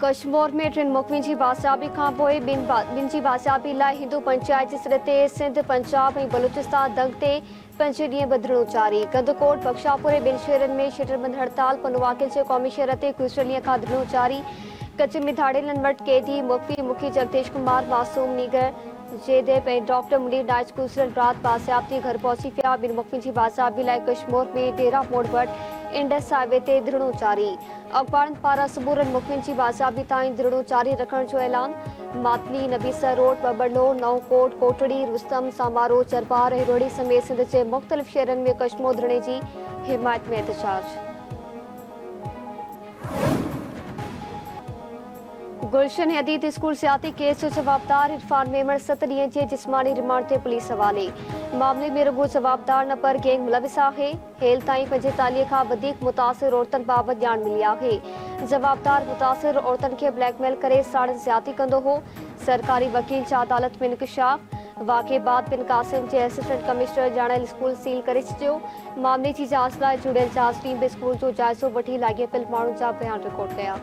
कश्मीर में टिन मुकविन जी बासाबी खां पोइ ॿिनि जी बासाबी लाइ हिंदू पंचायत जे सिर ते सिंध पंजाब ऐं बलूचिस्तान दंग ते 5 ॾींहं बदिरणो जारी। गंदकोट बख्शापुर ऐं ॿिनि शहरनि में शटरबंद हड़ताल। पनुवाकिल जे क़ौमी शहर ते गुज़िरियल ॾींहं खां धरणो जारी। कच्छ में धाड़ेलनि वटि कैदी मुख्फी मुखी जगदीश कुमार मासूम नीगर जयदेव ऐं डॉक्टर मुनीर नाइच गुज़िरियल राति बासियाबती घर पहुची विया। ॿिनि मुख्फियुनि जी बासाबी लाइ कश्मीर में डेरा मोड़ वटि इंडस हाईवे ते धरणो जारी। अखबारनि पारां सुबुरनि मुख्फियुनि जी बासाबी ताईं धरणो जारी रखण जो ऐलान। मातली नबीसर रोड बबड़ो नवकोट कोटड़ी रुस्तम समारो चरपार ऐं रोड़ी समेत सिंध जे मुख़्तलिफ़ शहरनि में कश्मीर धरणे जी हिमायत में एहतजाज। गुलशन हदीद स्कूल सियाती केस जो जवाबदार इरफान मेमण 7 ॾींहं जे जिस्मानी रिमांड ते पुलिस हवाले। मामले में रुगो जवाबदार न पर गैंग मुलविस आहे। हेल ताईं 45 खां वधीक मुतासिर औरतुनि बाबति ॼाण मिली आहे। जवाबदार मुतासिर औरतुनि खे ब्लैकमेल करे साड़िन ज़्यादती कंदो हो। सरकारी वकील जा अदालत में इंकशाफ। वाक़े बाद बिन कासिम जे असिस्टेंट कमिश्नर ॼाणायल स्कूल सील करे छॾियो। मामले जी जांच लाइ जुड़ियल जांच टीम बि स्कूल जो जाइज़ो वठी लाॻापियल माण्हुनि जा बयान रिकॉर्ड कया।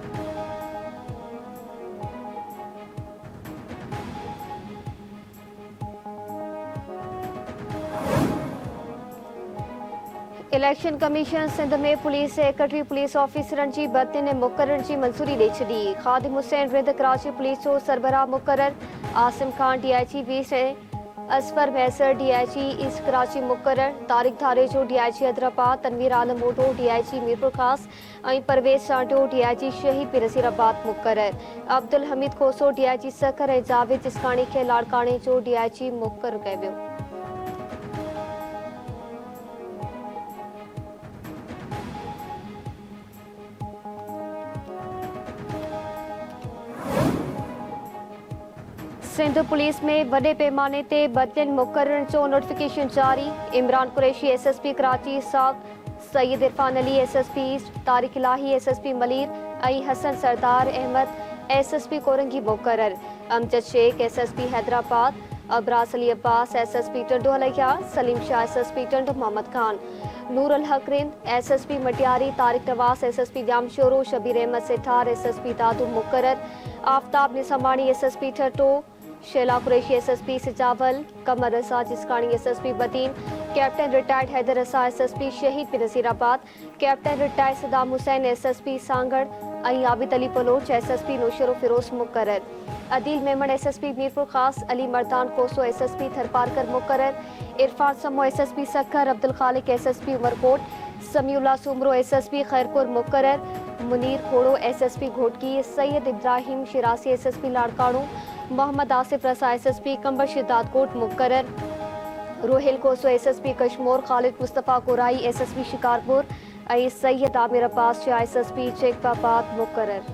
इलेक्शन कमीशन सिंध में पुलिस सेक्रेटरी पुलिस ऑफिसरनि जी बदलियुनि ऐं मुक़रर जी मंज़ूरी ॾेई छॾी। ख़ादिम हुसैन रिंद कराची पुलिस जो सरबराह मुक़रर। आसिम खान DIG वीस ऐं असफर मैसर DIG ईस्ट कराची मुक़रर। तारिक धारे जो DIG हैदराबाद। तनवीर आलम मोटो DIG मीरपुर ख़ास ऐं परवेज़ सांडो DIG शहीद पीर नसीराबाद मुक़रर। अब्दुल हमीद खोसो DIG सखर ऐं जावेद जिस्काणी खे लाड़काणे जो DIG मुक़रर कयो वियो। सिंध पुलिस में वॾे पैमाने ते बदलियुनि मुक़ररनि जो नोटिफिकेशन जारी। इमरान कुरैशी SSP कराची साग सईद इरफान अली SSP ईस्ट तारिक इलाही SSP मलीर ऐं हसन सरदार अहमद SSP कोरंगी मुक़रर। Amjad Sheikh SSP Hyderabad. अबरास Ali Abbas SSP Tando हलैया। Salim Shah SSP Tando Mohammad Khan. नूर अल हक रिंद SSP मटियारी। तारिक नवास SSP जामशोरो। शबीर अहमद सेठार SSP दादू मुक़रर। Aftab Nizamani SSP Thatta. Shela Qureshi SSP Sujawal. Qamar Raza Jiskani SSP Badin. Captain retired Haider Raza SSP Shaheed Pir Nasirabad. Captain retired Saddam Hussain SSP Sanghar ऐं आबिद अली बलोच SSP नौशरो फिरोज मुक़रर। अदील मेमण SSP मीरपुर ख़ास। अली मर्दान कोसो SSP थरपारकर मुक़रर। इरफान समो SSP सखर। अब्दुल खालिक SSP उमरकोट। समीउल्लाह सुमरो SSP खैरपुर मुक़रर। मुनीर खोड़ो SSP घोटकी। सैयद इब्राहिम शिरासी SSP लाड़काणो। मोहम्मद आसिफ रसा SSP कंबर शिदातकोट मुक़रर। रोहिल कोसो SSP कश्मीर। खालिद मुस्तफ़ा कुराई SSP शिकारपुर ऐं सैयद आमिर अब्बास शाह SSP चेकबाबाद मुक़रर।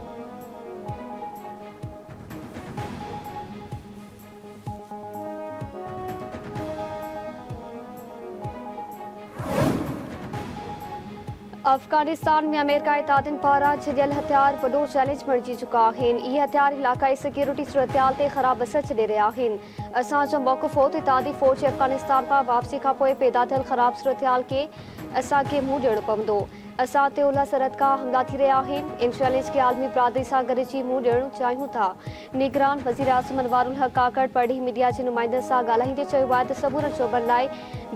अफगानिस्तान में अमेरिका इतादनि पारां छॾियल हथियार वॾो चैलेंज बणिजी चुका आहिनि। इहे हथियार इलाक़ाई सिक्योरिटी सूरतहाल ते ख़राब असर छॾे रहिया आहिनि। असांजो मौक़िफ़ हो त इतादी फ़ौज जी अफगानिस्तान खां वापसी खां पोइ पैदा थियल ख़राब सूरतहाल खे असांखे मुंहुं ॾियणो पवंदो। असां ते ओलह सरहद खां हमला थी रहिया आहिनि। इन चैलेंज खे आलमी बिरादरी सां गॾिजी मुंहुं ॾियणु चाहियूं था। निगरान वज़ीर आज़म अनवारुल हक काकड़ पढ़ी मीडिया जे नुमाइंदनि सां ॻाल्हाईंदे चयो आहे त सबूरनि शोबनि लाइ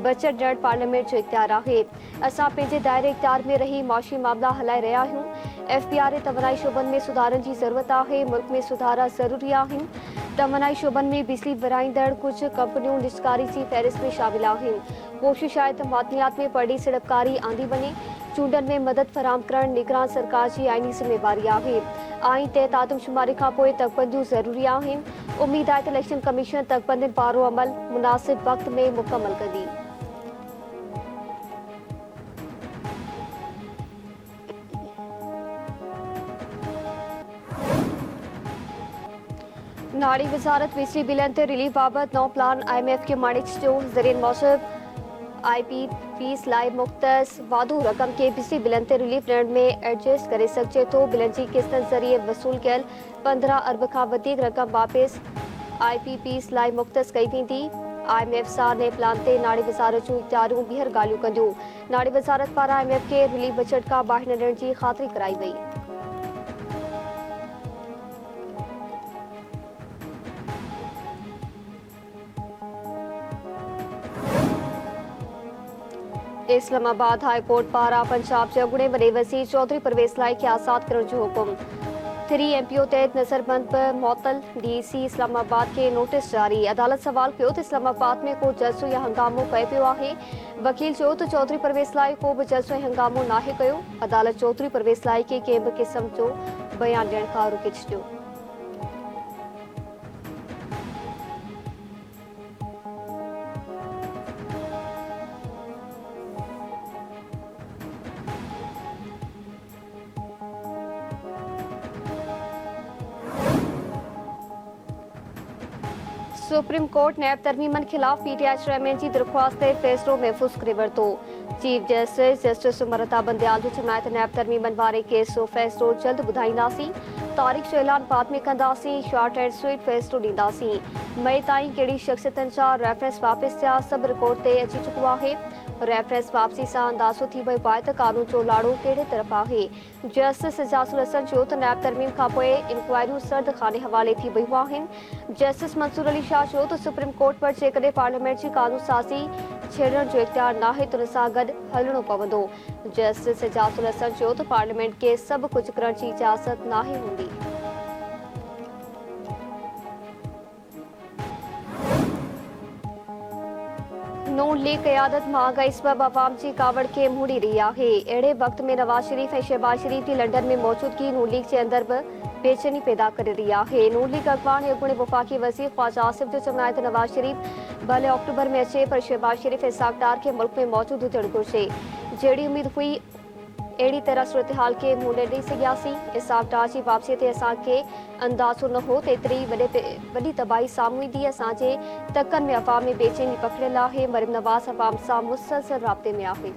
बचत ॾियणु पार्लियामेंट जो इख्तियार आहे। असां पंहिंजे दायरे इख्तियार में रही माशी मामला हलाए रहिया आहियूं। FBI तवानाई शोबनि में सुधारनि जी ज़रूरत आहे। मुल्क में सुधारा ज़रूरी आहिनि। तवानाई शोबनि में बिजली विराईंदड़ कुझु कंपनियूं निजकारी जी फ़हरिस्त में शामिल आहिनि। कोशिश आहे त मादनियात में पढ़ी सिड़पकारी आंदी वञे। चूंडनि में मदद फराहम करणु निगरान सरकार जी आईनी ज़िम्मेवारी आहे। आइन तहत आदमशुमारी खां पोइ तकबंदियूं ज़रूरी आहिनि। उमीद आहे त इलेक्शन कमीशन तकबंदियुनि पारो अमल मुनासिब वक़्त में मुकमल कंदी। नाड़ी वज़ारत बिजली बिलनि ते रिलीफ बाबति नओं प्लान IMF खे माणे छॾियो। ज़रियनि मौसूब IP फीस लाइ मुख़्तस वाधू रक़म खे बिजली बिलनि ते रिलीफ ॾियण में एडजस्ट करे सघिजे थो। बिलनि जी किस्तनि ज़रिए वसूल कयल 15 अरब खां वधीक रक़म वापसि IP फीस लाइ मुख़्तस कई वेंदी। IMF सां नए प्लान ते नाड़ी वज़ारत जूं इख्तियारियूं ॿीहर ॻाल्हियूं कंदियूं। नाड़ी वज़ारत पारां IMF खे रिलीफ बजट खां ॿाहिरि न ॾियण जी ख़ातिरी कराई वई। इस्लामाबाद हाई कोर्ट पारां पंजाब जे अॻूणे वॾे वज़ीर चौधरी परवेज़ लाई खे आज़ाद करण जो हुकुम। 3 MPO तहत नज़रबंद पर मुअत्तल DEC इस्लामाबाद के नोटिस जारी। अदालत सवाल कयो त इस्लामाबाद में को जलसो या हंगामो कयो पियो आहे। वकील चयो त चौधरी परवेज़ लाई को बि जलसो या हंगामो नाहे कयो। अदालत चौधरी परवेज़ लाई खे कंहिं बि क़िस्म जो बयान ॾियण खां रोके छॾियो। सुप्रीम कोर्ट नैब तरमीमन खिलाफ PTI चेयरमैन की दरख्वास्त ते फ़ैसिलो महफ़ूज़ करे वरितो। चीफ जस्टिस उमरता बंदयाल जो चवणु आहे त नैब तरमीमन वारे केस जो फ़ैसिलो जल्द ॿुधाईंदासीं। तारीख़ जो ऐलान बाद में कंदासीं। शॉर्ट एंड स्वीट फ़ैसिलो ॾींदासीं। मई ताईं कहिड़ी शख़्सियतनि जा रेफरेंस वापसि थिया सभु रिकॉर्ड ते अची चुको आहे। रेफरेंस वापसी सां अंदाज़ो थी वियो आहे त कानून जो लाड़ो कहिड़े तरफ़ आहे। जस्टिस एजाज़ुल हसन चयो त नैब तरमीम खां पोइ इंक्वायरियूं सर्द खाने हवाले थी वियूं आहिनि। जस्टिस मंसूर अली शाह चयो त सुप्रीम कोर्ट पर जेकॾहिं पार्लियामेंट जी कानून साज़ी छेड़ण जो इख्तियार नाहे त उन सां गॾु हलणो पवंदो। जस्टिस एजाज़ुल हसन चयो त पार्लियामेंट खे सभु कुझु करण जी इजाज़त नाहे हूंदी। नून लीग क़यादत महांगाई सबब अवाम जी कावड़ के मुड़ी रही है। अड़े वक्त में नवाज शरीफ और शहबाज शरीफ की लंडन में मौजूदगी नून लीग के अंदर भी बेचैनी पैदा कर रही है। नून लीग अगवान अॻूणे वफ़ाक़ी वज़ीर ख्वाजा आसिफ जो चवणु आहे त नवाज शरीफ भले अक्टूबर में अचे पर शहबाज शरीफ इसाक डार के मुल्क में मौजूद हुजण घुर्जे। जहिड़ी उम्मीद हुई अहिड़ी तरह सूरत हाल के मुंहुं न ॾेई सघियासीं। इसाक डार की वापसी ते असांखे अंदाज़ो न हो त एतिरी वॾी तबाही साम्हूं ईंदी। असांजे तकनि में अवाम में बेचैनी पकड़ियल आहे। मरीम नवाज़ अवाम सां मुसलसल राब्ते में आहे।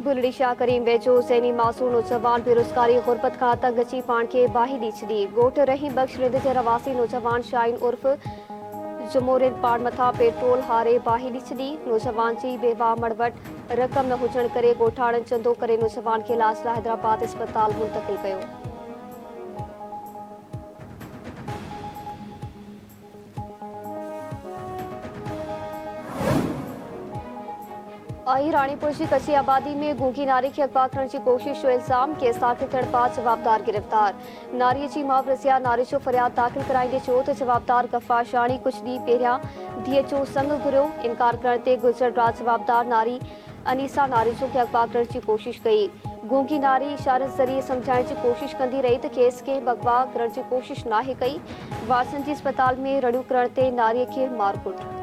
बुलड़ी शाह करीम वेझो ज़हनी मासूम नौजवान बेरोज़गारी गुरबत खां तंग अची पाण खे बाही ॾई छॾी। ॻोठ रहीम बख़्श रिंद जे रवासी नौजवान शाहीन उर्फ जमोरिन पाण मथां पेट्रोल हारे बाही ॾई छॾी। नौजवान जी बेवामड़ वटि रक़म न हुजण करे ॻोठाणनि चंदो करे नौजवान खे इलाज लाइ हैदराबाद अस्पताल मुंतक़िल कयो। आई रानीपुर की कच्ची आबादी में गूंगी नारी की अगवा करण की कोशिश जो इल्ज़ाम केस दाख़िल थियण बाद जवाबदार गिरफ़्तार। नारी की माउ रज़िया नारी जो फरियाद दाख़िल कराईंदे चयो त जवाबदार गफ़ार शाणी कुछ ॾींहं पहिरियां धीअ जो संग घुरियो। इनकार करण ते गुज़िरियल राति जवाबदार नारी अनीसा नारिजो खे अगवा करण की कोशिश कई। गूंगी नारी इशारनि ज़रिए समझाइण की कोशिश कंदी रही त खेसि के अगवा करण की कोशिश नाहे कई। वारसनि जी अस्पताल में रड़ियूं करण ते नारीअ खे मारकुट।